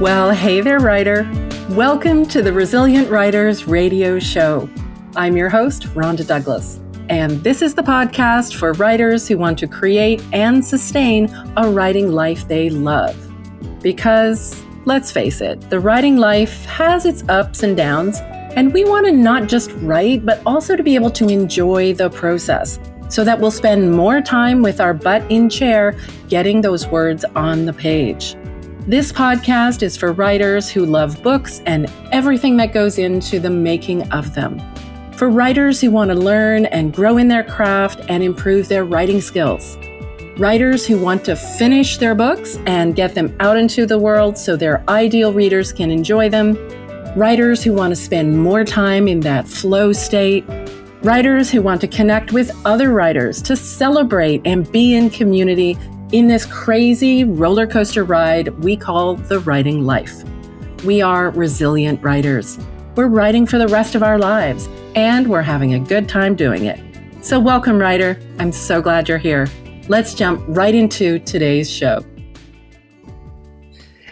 Well, hey there, writer. Welcome to the Resilient Writers Radio Show. I'm your host, Rhonda Douglas, and this is the podcast for writers who want to create and sustain a writing life they love. Because, let's face it, the writing life has its ups and downs, and we want to not just write, but also to be able to enjoy the process, so that we'll spend more time with our butt in chair getting those words on the page. This podcast is for writers who love books and everything that goes into the making of them. For writers who want to learn and grow in their craft and improve their writing skills. Writers who want to finish their books and get them out into the world so their ideal readers can enjoy them. Writers who want to spend more time in that flow state. Writers who want to connect with other writers to celebrate and be in community in this crazy roller coaster ride we call the writing life. We are resilient writers. We're writing for the rest of our lives, and we're having a good time doing it. So welcome, writer. I'm so glad you're here. Let's jump right into today's show.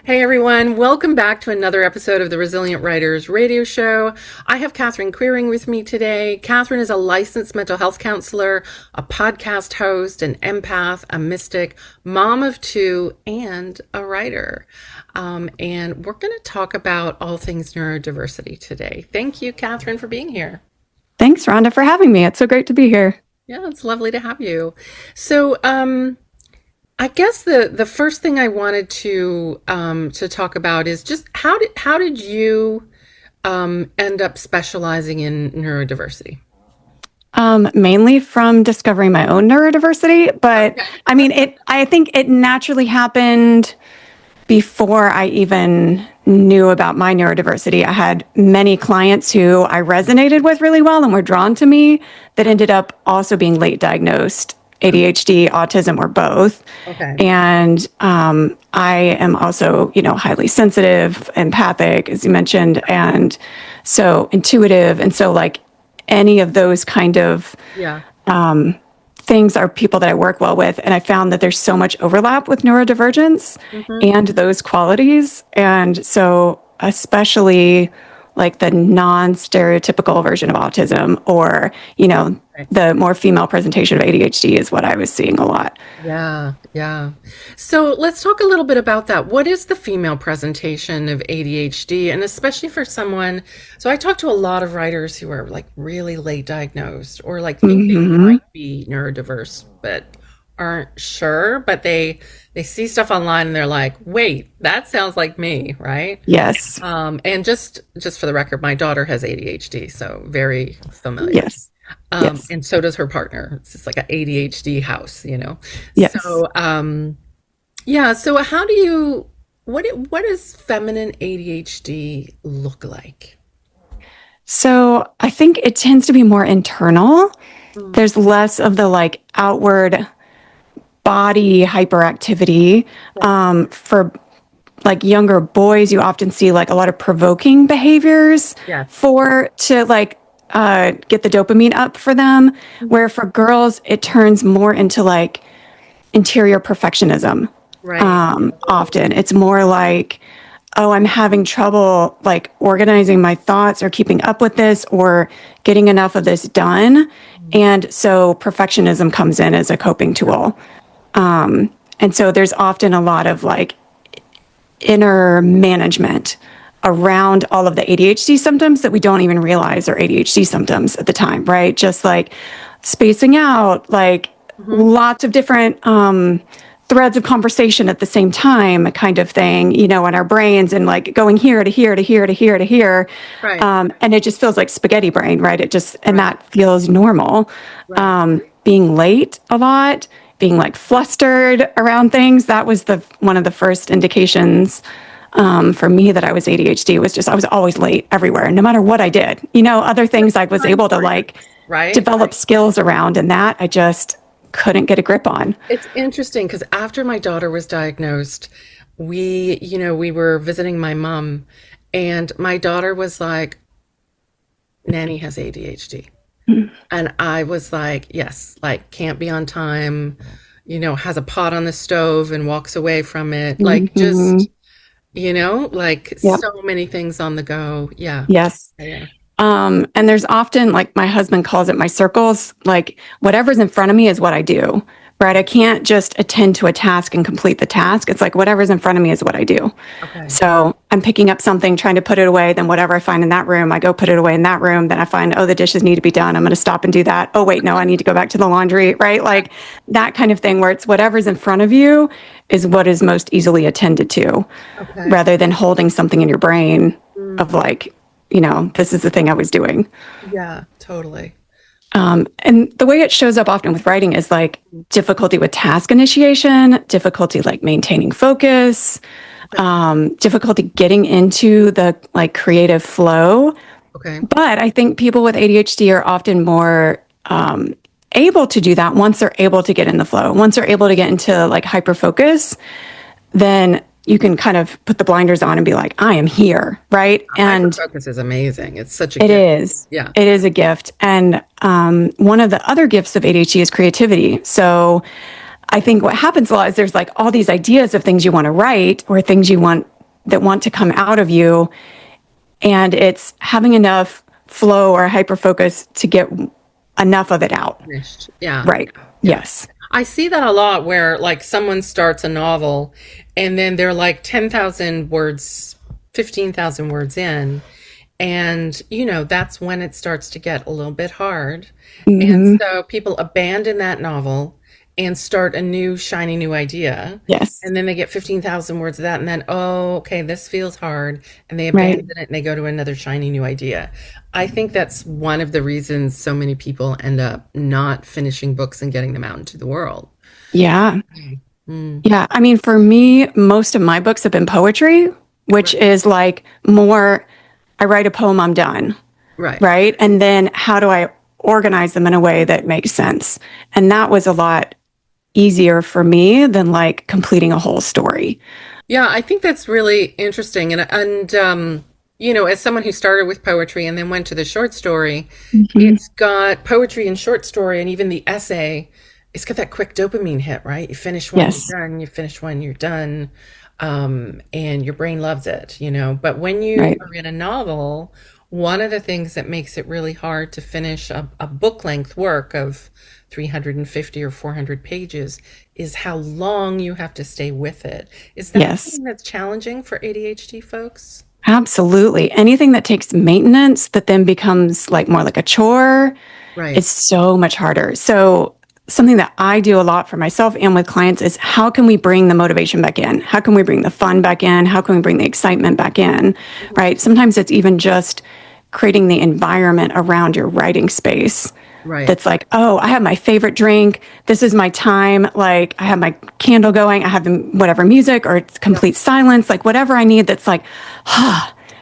Hey everyone, welcome back to another episode of the Resilient Writers Radio Show. I have Quiring with me today. Catherine is a licensed mental health counselor, a podcast host, an empath, a mystic, mom of two, and a writer. And we're going to talk about all things neurodiversity today. Thank you, Catherine, for being here. Thanks, Rhonda, for having me. It's so great to be here. Yeah, it's lovely to have you. So, I guess the first thing I wanted to talk about is just how did you end up specializing in neurodiversity? Mainly from discovering my own neurodiversity, but okay. I think it naturally happened before I even knew about my neurodiversity. I had many clients who I resonated with really well and were drawn to me that ended up also being late diagnosed. ADHD, autism, or both. Okay. And I am also, highly sensitive, empathic, as you mentioned, and so intuitive. And so like any of those kind of things are people that I work well with. And I found that there's so much overlap with neurodivergence and those qualities. And so especially like the non-stereotypical version of autism or, the more female presentation of ADHD is what I was seeing a lot. Yeah. So let's talk a little bit about that. What is the female presentation of ADHD? And especially for someone, so I talk to a lot of writers who are like really late diagnosed or like think they might be neurodiverse, but aren't sure, but they see stuff online and they're like, wait, that sounds like me, right? Yes. And just for the record, my daughter has ADHD, so very familiar. Yes. Yes. And so does her partner. It's just like an ADHD house, Yes. So, so how do you, what does feminine ADHD look like? So I think it tends to be more internal. There's less of the like outward body hyperactivity. For like younger boys, you often see like a lot of provoking behaviors to like get the dopamine up for them, where for girls, it turns more into like interior perfectionism. Right. Often it's more like, oh, I'm having trouble like organizing my thoughts or keeping up with this or getting enough of this done. And so perfectionism comes in as a coping tool. And so there's often a lot of like inner management around all of the ADHD symptoms that we don't even realize are ADHD symptoms at the time, right? Just like spacing out, like lots of different threads of conversation at the same time kind of thing, in our brains and like going here to here to here to here to here. Right. And it just feels like spaghetti brain, right? And that feels normal. Right. Being late a lot, being like flustered around things. That was one of the first indications for me that I was ADHD was just, I was always late everywhere, no matter what I did. Other things I was able to like develop skills around, and that I just couldn't get a grip on. It's interesting because after my daughter was diagnosed, we were visiting my mom, and my daughter was like, Nanny has ADHD. And I was like, yes, like can't be on time, has a pot on the stove and walks away from it. Like just like Yep. so many things on the go. Yeah. Yes. Yeah. And there's often, like, my husband calls it my circles, like whatever's in front of me is what I do, right? I can't just attend to a task and complete the task. It's like whatever's in front of me is what I do. Okay. So I'm picking up something, trying to put it away. Then whatever I find in that room, I go put it away in that room. Then I find, oh, the dishes need to be done. I'm going to stop and do that. Oh, wait, no, I need to go back to the laundry, right? Like that kind of thing where it's whatever's in front of you is what is most easily attended to Okay. rather than holding something in your brain Mm. of like, this is the thing I was doing. Yeah, totally. And the way it shows up often with writing is like difficulty with task initiation, difficulty like maintaining focus, difficulty getting into the like creative flow. Okay. But I think people with ADHD are often more able to do that once they're able to get in the flow. Once they're able to get into like hyper focus, then you can kind of put the blinders on and be like, I am here, right? And Hyperfocus is amazing. It's such a it gift. is. Yeah. It is a gift. And one of the other gifts of ADHD is creativity. So I think what happens a lot is there's like all these ideas of things you want to write or things you want that want to come out of you. And it's having enough flow or hyper focus to get enough of it out. Finished. Yeah. Right. Yes. I see that a lot where like someone starts a novel and then they're like 10,000 words, 15,000 words in. And, that's when it starts to get a little bit hard. And so people abandon that novel and start a new, shiny new idea. Yes. And then they get 15,000 words of that. And then, oh, okay, this feels hard. And they Right. abandon it and they go to another shiny new idea. I think that's one of the reasons so many people end up not finishing books and getting them out into the world. Yeah. Mm. Yeah. I mean, for me, most of my books have been poetry, which is like more, I write a poem, I'm done. Right. Right. And then how do I organize them in a way that makes sense? And that was a lot easier for me than like completing a whole story. Yeah, I think that's really interesting. And as someone who started with poetry and then went to the short story, it's got poetry and short story and even the essay, it's got that quick dopamine hit, right? You finish one, Yes. you're done, you finish one, you're done. And your brain loves it. But when you Right. are in a novel, one of the things that makes it really hard to finish a book length work of 350 or 400 pages is how long you have to stay with it. Is that Yes. something that's challenging for ADHD folks? Absolutely. Anything that takes maintenance that then becomes like more like a chore Right. is so much harder. So something that I do a lot for myself and with clients is how can we bring the motivation back in? How can we bring the fun back in? How can we bring the excitement back in? Right? Sometimes it's even just creating the environment around your writing space. Right. That's like, oh, I have my favorite drink. This is my time. Like, I have my candle going. I have whatever music or it's complete silence, like whatever I need. That's like,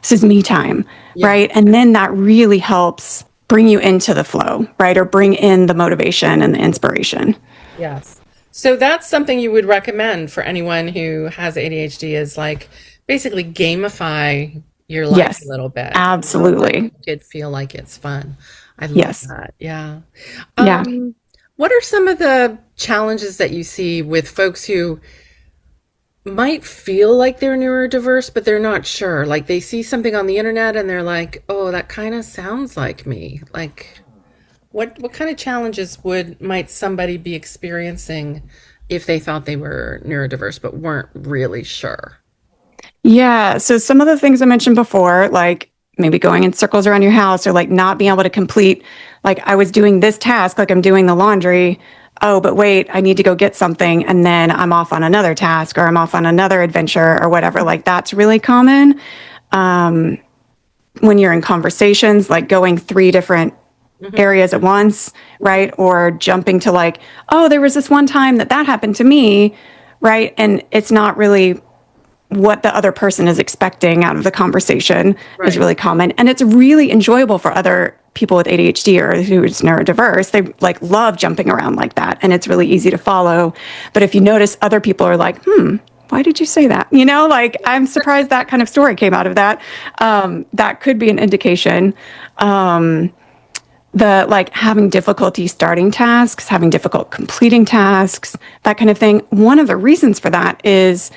this is me time. Yeah. Right. And then that really helps bring you into the flow, right? Or bring in the motivation and the inspiration. Yes. So that's something you would recommend for anyone who has ADHD is like basically gamify your life Yes, a little bit. absolutely. Make it feel like it's fun. I love Yes. that. Yeah. Yeah. What are some of the challenges that you see with folks who might feel like they're neurodiverse, but they're not sure? Like they see something on the internet and they're like, oh, that kind of sounds like me. Like what kind of challenges might somebody be experiencing if they thought they were neurodiverse but weren't really sure? Yeah. So some of the things I mentioned before, like maybe going in circles around your house or like not being able to complete, like I was doing this task, like I'm doing the laundry. Oh, but wait, I need to go get something. And then I'm off on another task or I'm off on another adventure or whatever. Like that's really common. When you're in conversations, like going 3 different areas at once, right? Or jumping to like, oh, there was this one time that happened to me, right? And it's not really what the other person is expecting out of the conversation is really common. And it's really enjoyable for other people with ADHD or who's neurodiverse. They like love jumping around like that. And it's really easy to follow. But if you notice other people are like, why did you say that? Like I'm surprised that kind of story came out of that. That could be an indication. The like having difficulty starting tasks, having difficult completing tasks, that kind of thing. One of the reasons for that is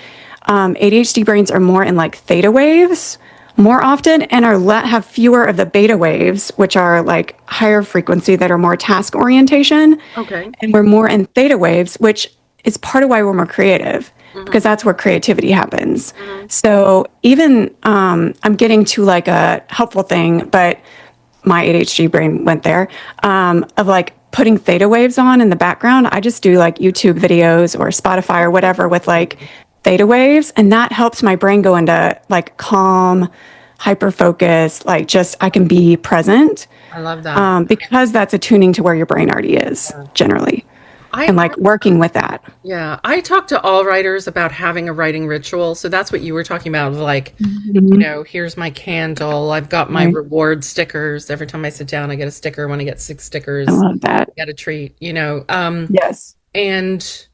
ADHD brains are more in like theta waves more often and have fewer of the beta waves, which are like higher frequency that are more task orientation. Okay. And we're more in theta waves, which is part of why we're more creative, because that's where creativity happens. So even I'm getting to like a helpful thing, but my ADHD brain went there, of like putting theta waves on in the background. I just do like YouTube videos or Spotify or whatever with like theta waves, and that helps my brain go into like calm, hyper focus, like just I can be present. I love that. Because that's attuning to where your brain already is generally, and like working with that. Yeah, I talk to all writers about having a writing ritual. So that's what you were talking about, like, you know, here's my candle. I've got my reward stickers. Every time I sit down, I get a sticker. When I get 6 stickers, I love that. I get a treat, you know. Yes. And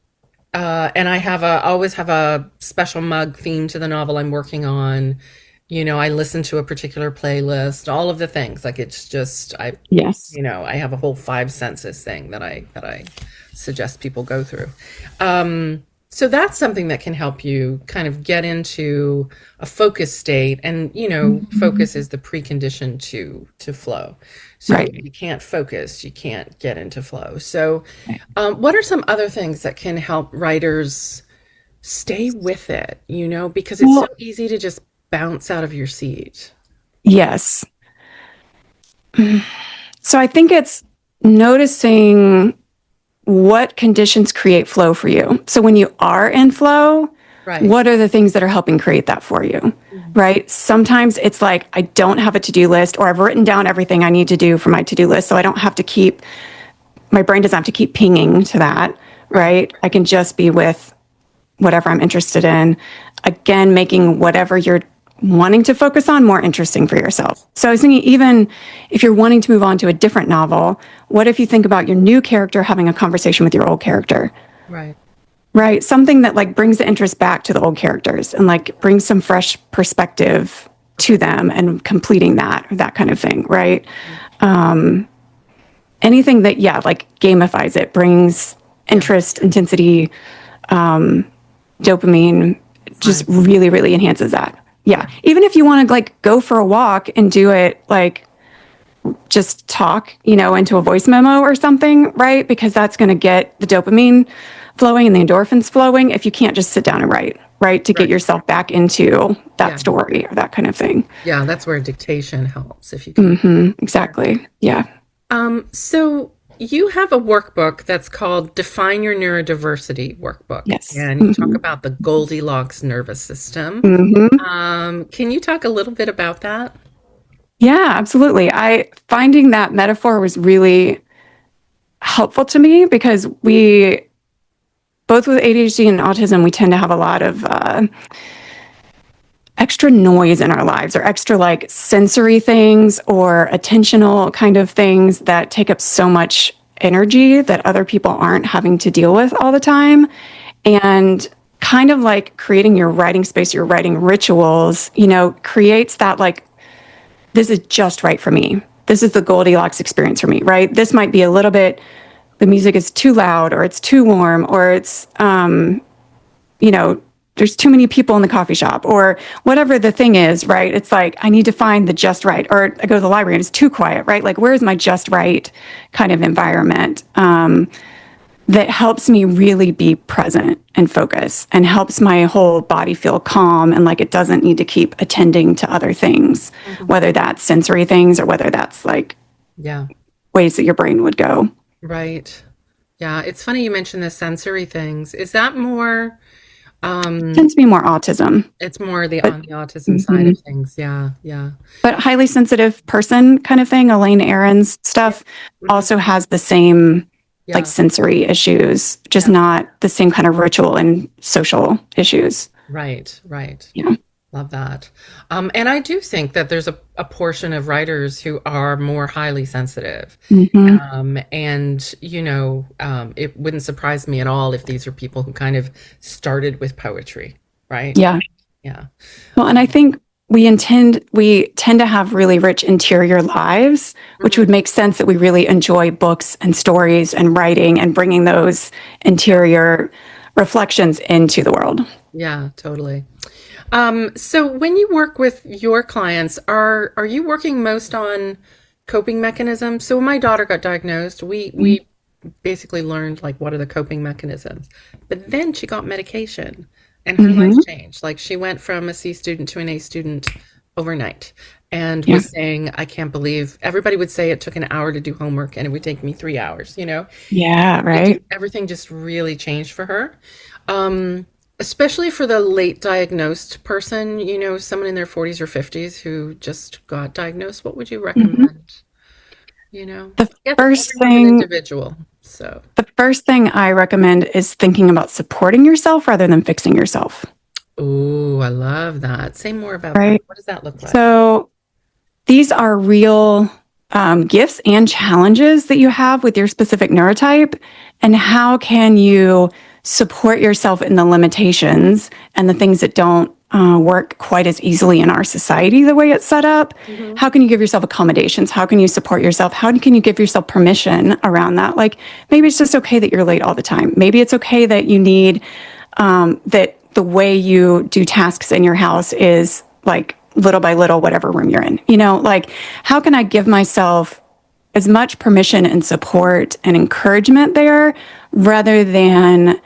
I always have a special mug theme to the novel I'm working on. You know, I listen to a particular playlist, all of the things. Like it's just Yes. you know, I have a whole 5 senses thing that I suggest people go through. So that's something that can help you kind of get into a focus state. And, you know, focus is the precondition to flow. So if you can't focus, you can't get into flow. So what are some other things that can help writers stay with it, you know, because it's so easy to just bounce out of your seat? Yes. So I think it's noticing what conditions create flow for you. So when you are in flow, what are the things that are helping create that for you? Right? Sometimes it's like, I don't have a to-do list, or I've written down everything I need to do for my to-do list. So I don't have to keep, my brain doesn't have to keep pinging to that. Right? I can just be with whatever I'm interested in. Again, making whatever you're wanting to focus on more interesting for yourself. So I was thinking, even if you're wanting to move on to a different novel, what if you think about your new character having a conversation with your old character? Right. Something that like brings the interest back to the old characters and like brings some fresh perspective to them and completing that, or that kind of thing. Right. Anything that, like gamifies it, brings interest, intensity, dopamine, just really, really enhances that. Yeah. Even if you want to like go for a walk and do it like just talk, into a voice memo or something, right? Because that's going to get the dopamine flowing and the endorphins flowing if you can't just sit down and write, right? To get yourself back into that story or that kind of thing. Yeah, that's where dictation helps if you can. Exactly. Yeah. So you have a workbook that's called Define Your Neurodiversity Workbook. Yes. And you talk about the Goldilocks nervous system. Can you talk a little bit about that? Yeah, absolutely. Finding that metaphor was really helpful to me because both with ADHD and autism, we tend to have a lot of extra noise in our lives, or extra like sensory things or attentional kind of things that take up so much energy that other people aren't having to deal with all the time. And kind of like creating your writing space, your writing rituals, creates that like, this is just right for me. This is the Goldilocks experience for me, right? This might be a little bit, the music is too loud, or it's too warm, or it's, there's too many people in the coffee shop, or whatever the thing is, right? It's like, I need to find the just right, or I go to the library and it's too quiet, right? Like, where's my just right kind of environment that helps me really be present and focus and helps my whole body feel calm and like it doesn't need to keep attending to other things, whether that's sensory things or whether that's like ways that your brain would go. Right. Yeah. It's funny you mentioned the sensory things. Is that more... It tends to be more autism. It's more on the autism side of things. Yeah. Yeah. But highly sensitive person kind of thing, Elaine Aron's stuff also has the same like sensory issues, just not the same kind of ritual and social issues. Right. Yeah. Love that. And I do think that there's a portion of writers who are more highly sensitive. And, it wouldn't surprise me at all if these are people who kind of started with poetry, right? Yeah. Yeah. Well, and I think we tend to have really rich interior lives, which would make sense that we really enjoy books and stories and writing and bringing those interior reflections into the world. Yeah, totally. So when you work with your clients, are you working most on coping mechanisms? So when my daughter got diagnosed, Mhm. we basically learned like what are the coping mechanisms. But then she got medication and her life Mhm. changed. Like she went from a C student to an A student overnight and Yeah. was saying, I can't believe everybody would say it took an hour to do homework and it would take me 3 hours, you know? Yeah, It just right. everything just really changed for her. Um, Especially for the late diagnosed person, you know, someone in their 40s or 50s who just got diagnosed, what would you Mhm. recommend? You know, The I guess first everyone's an thing individual. So, the first thing I recommend is thinking about supporting yourself rather than fixing yourself, ooh, I love that. Say more about that. right? What does that look like? So these are real gifts and challenges that you have with your specific neurotype. And how can you support yourself in the limitations and the things that don't work quite as easily in our society the way it's set up? Hmm. How can you give yourself accommodations? How can you support yourself? How can you give yourself permission around that? Like maybe it's just okay that you're late all the time. Maybe it's okay that you need that the way you do tasks in your house is like little by little, whatever room you're in. You know, like how can I give myself as much permission and support and encouragement there rather than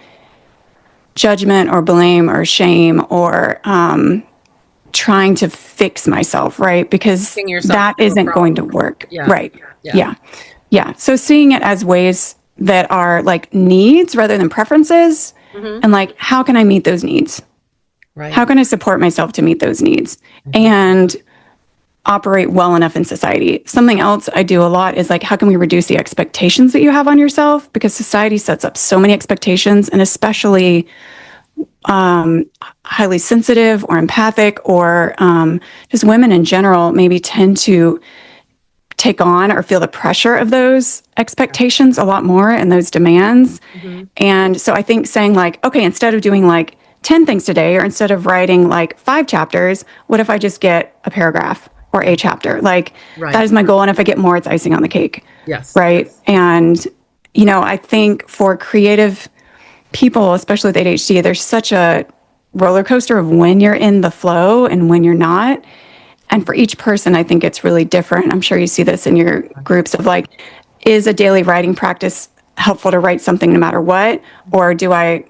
judgment or blame or shame or trying to fix myself, right? Because Making yourself that into a isn't going to problem. work, Yeah. right? Yeah. Yeah. Yeah. So seeing it as ways that are like needs rather than preferences, Hmm. and like, how can I meet those needs? How Right. can I support myself to meet those needs Hmm. and operate well enough in society? Something else I do a lot is like, how can we reduce the expectations that you have on yourself? Because society sets up so many expectations, and especially highly sensitive or empathic or just women in general maybe tend to take on or feel the pressure of those expectations a lot more and those demands. Hmm. And so I think saying, like, okay, instead of doing like 10 things today, or instead of writing like 5 chapters, what if I just get a paragraph or a chapter? Like, that Right. is my goal. And if I get more, it's icing on the cake. Yes. Right. And, I think for creative people, especially with ADHD, there's such a roller coaster of when you're in the flow and when you're not. And for each person, I think it's really different. I'm sure you see this in your groups of like, is a daily writing practice helpful to write something no matter what? Or do I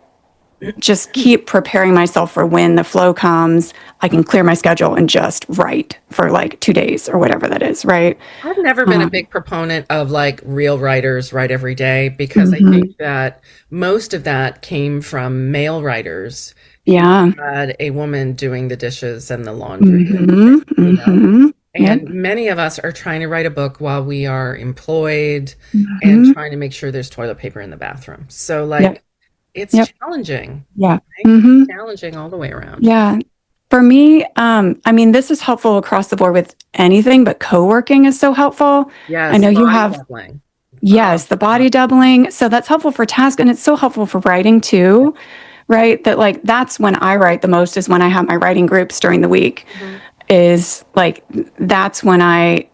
just keep preparing myself for when the flow comes? I can clear my schedule and just write for like 2 days or whatever that is, right? I've never been a big proponent of like real writers write every day because I Hmm. think that most of that came from male writers who Yeah. had a woman doing the dishes and the laundry and Hmm. you know. Hmm. Yep. And many of us are trying to write a book while we are employed and Hmm. trying to make sure there's toilet paper in the bathroom. So Yep. like it's Yep. challenging, Yeah. right? Hmm. Challenging all the way around. Yeah. For me, I mean, this is helpful across the board with anything, but co-working is so helpful. I Yes, know you body have, doubling. yes, Oh, the body doubling. So that's helpful for task, and it's so helpful for writing too, right? That like that's when I write the most is when I have my writing groups during the week. mhm. Is like that's when I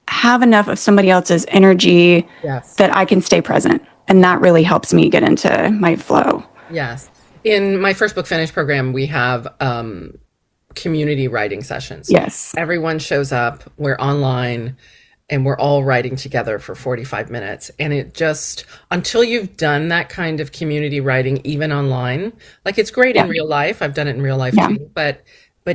have enough of somebody else's energy Yes. that I can stay present. And that really helps me get into my flow. Yes. In my first book finish program, we have community writing sessions. Yes. Everyone shows up, we're online, and we're all writing together for 45 minutes. And it just, until you've done that kind of community writing, even online, like it's great Yeah. in real life. I've done it in real life Yeah. too, but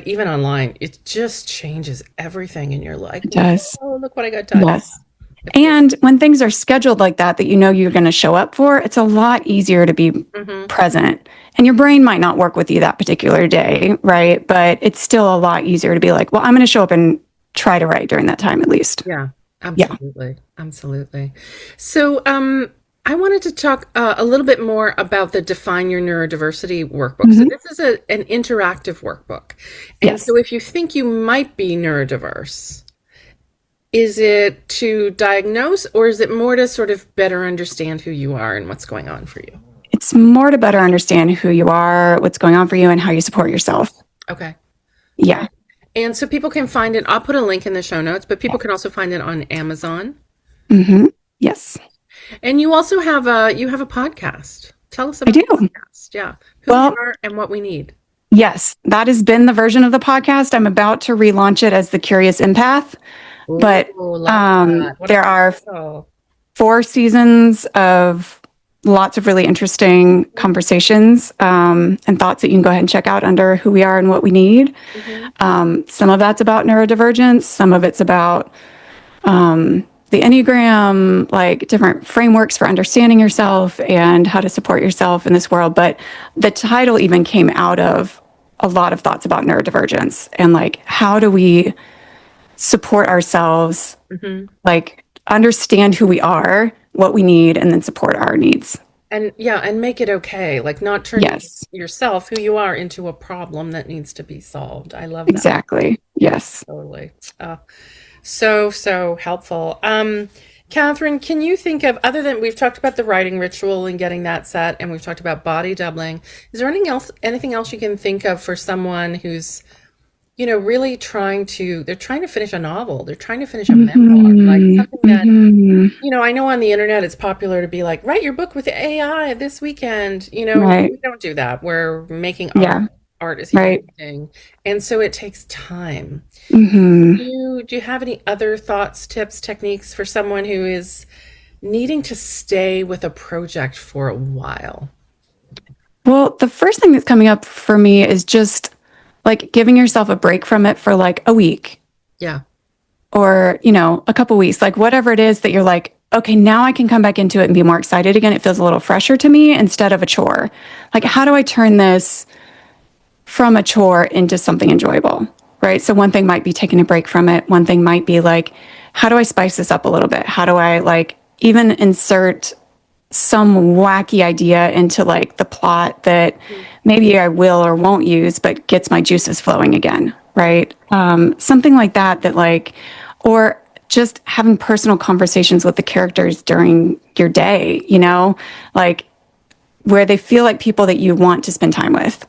even online, it just changes everything. And you're like, It does. whoa, look what I got done. Yes. It feels, And when things are scheduled like that you know you're going to show up for, it's a lot easier to be mhm. present. And your brain might not work with you that particular day, right? But it's still a lot easier to be like, well, I'm going to show up and try to write during that time at least. Yeah, Yeah. absolutely. Absolutely. So, I wanted to talk a little bit more about the Define Your Neurodiversity workbook. So, Hmm. this is an interactive workbook. And Yes. so, if you think you might be neurodiverse, is it to diagnose or is it more to sort of better understand who you are and what's going on for you? It's more to better understand who you are, what's going on for you, and how you support yourself. Okay. All Yeah. right. And so, people can find it. I'll put a link in the show notes, but people can also find it on Amazon. Hmm. Yes. And you also have a podcast. Tell us I about do. the podcast. Yeah. Who we Well, are and what we need. yes, that has been the version of the podcast. I'm about to relaunch it as the Curious Empath, Oh, but love that. What a there great are title. 4 seasons of lots of really interesting conversations and thoughts that you can go ahead and check out under Who We Are and What We Need. Some of that's about neurodivergence, some of it's about the Enneagram, like different frameworks for understanding yourself and how to support yourself in this world. But the title even came out of a lot of thoughts about neurodivergence and like, how do we support ourselves, like understand who we are, what we need, and then support our needs. And make it okay. Like not turning Yes, yourself, who you are, into a problem that needs to be solved. I love that. exactly. Yeah, Yes. totally. So helpful. Catherine, can you think of, other than we've talked about the writing ritual and getting that set, and we've talked about body doubling, is there anything else you can think of for someone who's, really trying to finish a novel, they're trying to finish a memoir, like something that, I know on the internet it's popular to be like, write your book with AI this weekend. Right. We don't do that. We're making art. Yeah. Art is a Right. huge thing. And so it takes time. Mm-hmm. Do you have any other thoughts, tips, techniques for someone who is needing to stay with a project for a while? Well, the first thing that's coming up for me is just like giving yourself a break from it for like a week. Yeah. Or, a couple weeks, like whatever it is that you're like, okay, now I can come back into it and be more excited again. It feels a little fresher to me instead of a chore. Like, how do I turn this from a chore into something enjoyable? Right. So one thing might be taking a break from it. One thing might be like, how do I spice this up a little bit? How do I like even insert some wacky idea into like the plot that maybe I will or won't use, but gets my juices flowing again, right? Something like that, like, or just having personal conversations with the characters during your day, like where they feel like people that you want to spend time with.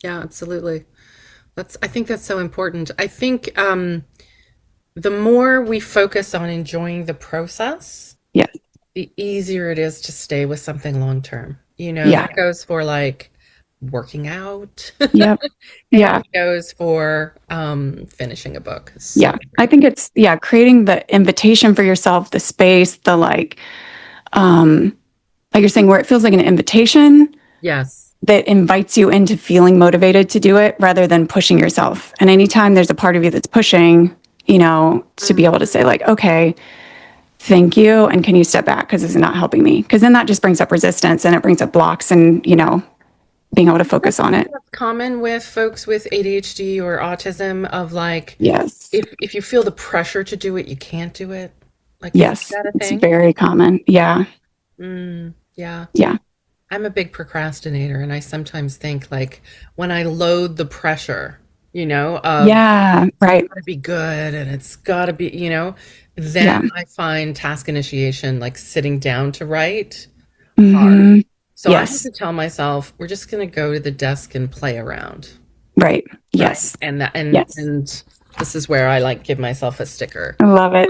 Yeah, absolutely. I think that's so important. I think the more we focus on enjoying the process, Yes. the easier it is to stay with something long term. Yeah. That goes for like working out. Yep. Yeah. It goes for finishing a book. So Yeah. I think it's, creating the invitation for yourself, the space, the like you're saying, where it feels like an invitation. yes. That invites you into feeling motivated to do it rather than pushing yourself. And anytime there's a part of you that's pushing, to be able to say like, okay, thank you. And can you step back? Because this is not helping me. Because then that just brings up resistance and it brings up blocks and, being able to focus on it. That's common with folks with ADHD or autism of like, Yes. if you feel the pressure to do it, you can't do it. Like, Yes. is that a It's thing? very common. Yeah. Yeah. Yeah. I'm a big procrastinator, and I sometimes think like when I load the pressure, of Yeah. Right. it's got to be good and it's got to be, then I find task initiation, like sitting down to write, hard. So I have Yes. to tell myself, we're just going to go to the desk and play around. Right. Yes. Right? And Yes. this is where I like give myself a sticker. I love it.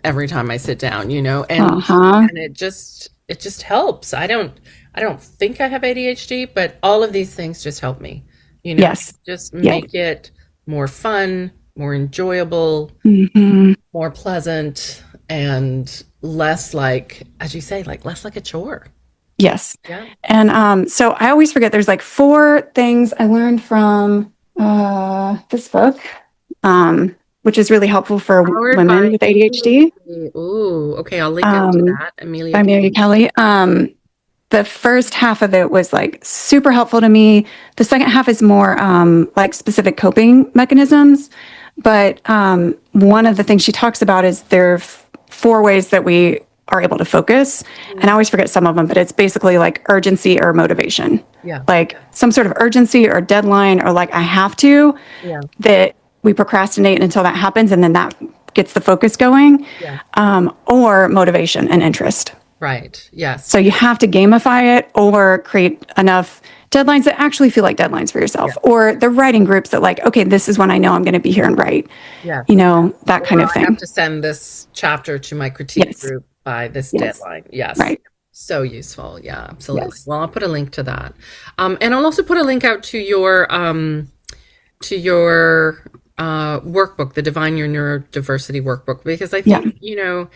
Every time I sit down, and it just helps. I don't think I have ADHD, but all of these things just help me. Yes. Just make it more fun, more enjoyable, more pleasant, and less like, as you say, like less like a chore. Yes. Yeah. And so I always forget there's like 4 things I learned from this book, which is really helpful for Powered women by with ADHD. Ooh, okay. I'll link into that. Amelia. By Mary Kelly. The first half of it was like super helpful to me. The second half is more like specific coping mechanisms. But one of the things she talks about is there are 4 ways that we are able to focus. And I always forget some of them, but it's basically like urgency or motivation. Yeah. Like some sort of urgency or deadline or like I have to, that we procrastinate until that happens and then that gets the focus going. Yeah. Or motivation and interest. Right. Yes. So you have to gamify it or create enough deadlines that actually feel like deadlines for yourself, or the writing groups that like, okay, this is when I know I'm going to be here and write, that kind of thing. I have to send this chapter to my critique group by this deadline. Yes. Right. So useful. Yeah, absolutely. Yes. Well, I'll put a link to that. And I'll also put a link out to your workbook, the Divine Your Neurodiversity workbook, because I Yeah. think,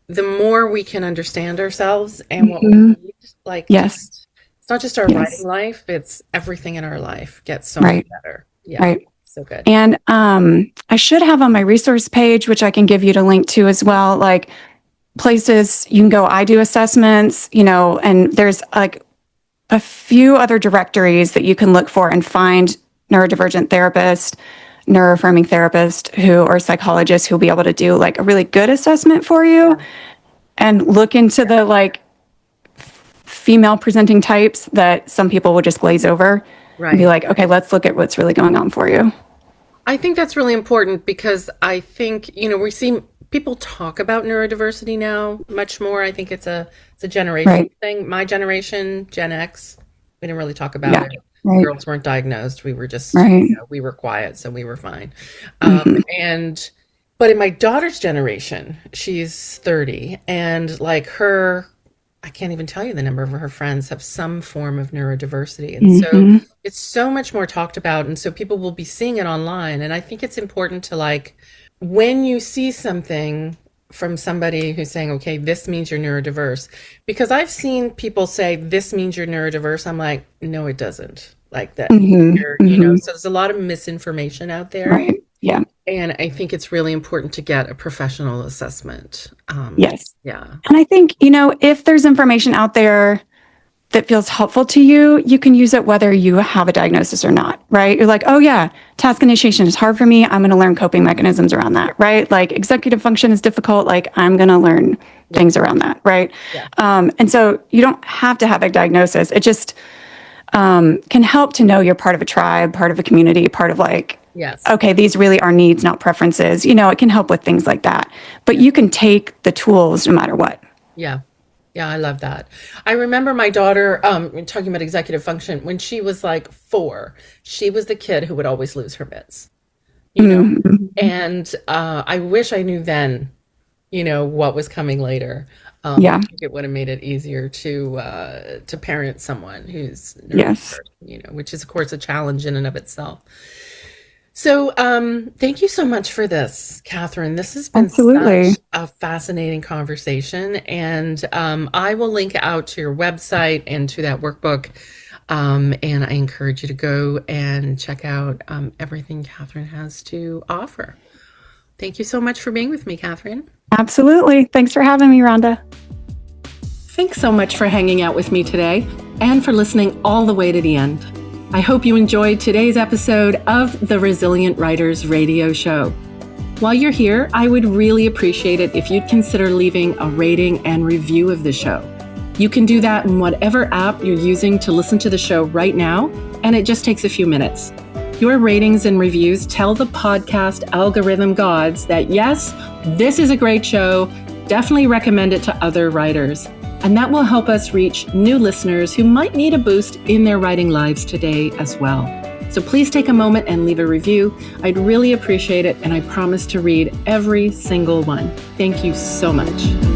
the more we can understand ourselves and what we Mhm. need, like Yes. it's not just our writing Yes. life, it's everything in our life gets so much Right. better. Yeah. Right. So good. And I should have on my resource page, which I can give you to link to as well, like places you can go. I do assessments, and there's like a few other directories that you can look for and find neurodivergent therapists, neuroaffirming therapists who or psychologists who will be able to do like a really good assessment for you and look into the like female presenting types that some people will just glaze over and be Right. like, okay, let's look at what's really going on for you. I think that's really important because I think, we see people talk about neurodiversity now much more. I think it's a generational Right. thing. My generation, Gen X, we didn't really talk about Yeah. it. Right. Girls weren't diagnosed. We were just, Right. we were quiet, so we were fine. Mhm. But in my daughter's generation, she's 30, and like I can't even tell you the number of her friends have some form of neurodiversity. And so Mhm. it's so much more talked about. And so people will be seeing it online. And I think it's important to like, when you see something from somebody who's saying, okay, this means you're neurodiverse, because I've seen people say, this means you're neurodiverse. I'm like, no, it doesn't. Like that, Mhm. Mhm. so there's a lot of misinformation out there. Right. Yeah. And I think it's really important to get a professional assessment. Yes. Yeah. And I think, if there's information out there that feels helpful to you, you can use it whether you have a diagnosis or not, right? You're like, oh yeah, task initiation is hard for me. I'm going to learn coping mechanisms around that, right? Like executive function is difficult. Like I'm going to learn things around that, right? Yeah. And so you don't have to have a diagnosis. It just can help to know you're part of a tribe, part of a community, part of like, Yes. okay, these really are needs, not preferences. It can help with things like that. But you can take the tools no matter what. Yeah. Yeah, I love that. I remember my daughter, talking about executive function, when she was like 4, she was the kid who would always lose her mitts, Mhm. and I wish I knew then, what was coming later. Yeah. I think it would have made it easier to parent someone who's Yes. neurodiverse, which is of course a challenge in and of itself. So, thank you so much for this, Catherine. This has been Absolutely. such a fascinating conversation, and I will link out to your website and to that workbook, and I encourage you to go and check out everything Catherine has to offer. Thank you so much for being with me, Catherine. Absolutely. Thanks for having me, Rhonda. Thanks so much for hanging out with me today and for listening all the way to the end. I hope you enjoyed today's episode of the Resilient Writers Radio Show. While you're here, I would really appreciate it if you'd consider leaving a rating and review of the show. You can do that in whatever app you're using to listen to the show right now, and it just takes a few minutes. Your ratings and reviews tell the podcast algorithm gods that yes, this is a great show. Definitely recommend it to other writers. And that will help us reach new listeners who might need a boost in their writing lives today as well. So please take a moment and leave a review. I'd really appreciate it, and I promise to read every single one. Thank you so much.